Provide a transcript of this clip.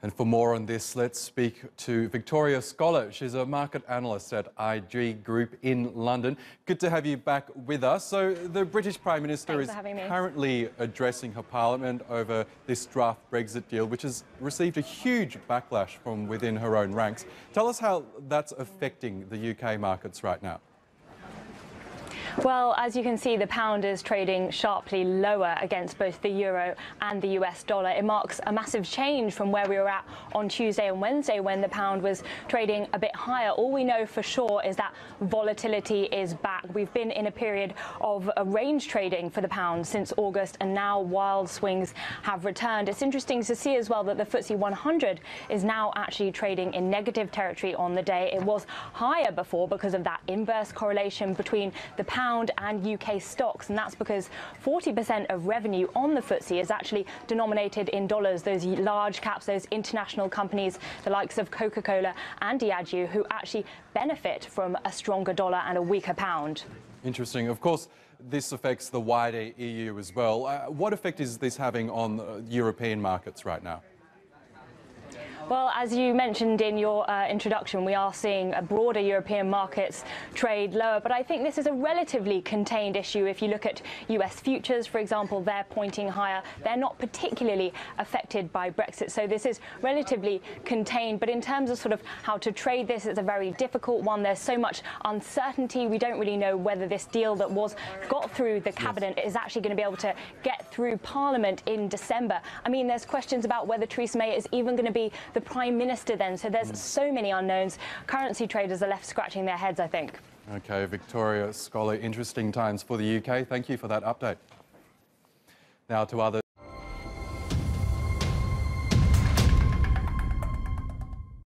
And for more on this, let's speak to Victoria Scholar. She's a market analyst at IG Group in London. Good to have you back with us. So the British Prime Minister is currently addressing her Parliament over this draft Brexit deal, which has received a huge backlash from within her own ranks. Tell us how that's affecting the UK markets right now. Well, as you can see, the pound is trading sharply lower against both the euro and the US dollar. It marks a massive change from where we were at on Tuesday and Wednesday when the pound was trading a bit higher. All we know for sure is that volatility is back. We've been in a period of range trading for the pound since August, and now wild swings have returned. It's interesting to see as well that the FTSE 100 is now actually trading in negative territory on the day. It was higher before because of that inverse correlation between the pound and UK stocks, and that's because 40% of revenue on the FTSE is actually denominated in dollars. Those large caps, those international companies, the likes of Coca-Cola and Diageo, who actually benefit from a stronger dollar and a weaker pound. Interesting. Of course, this affects the wider EU as well. What effect is this having on European markets right now? Well, as you mentioned in your introduction, we are seeing broader European markets trade lower, but I think this is a relatively contained issue. If you look at US futures, for example, they're pointing higher. They're not particularly affected by Brexit, so this is relatively contained. But in terms of sort of how to trade this, it's a very difficult one. There's so much uncertainty. We don't really know whether this deal that got through the cabinet is actually going to be able to get through Parliament in December. I mean, there's questions about whether Theresa May is even going to be the Prime Minister then, so there's so many unknowns. Currency traders are left scratching their heads, I think. Okay, Victoria Scholar, interesting times for the UK. Thank you for that update. Now to others.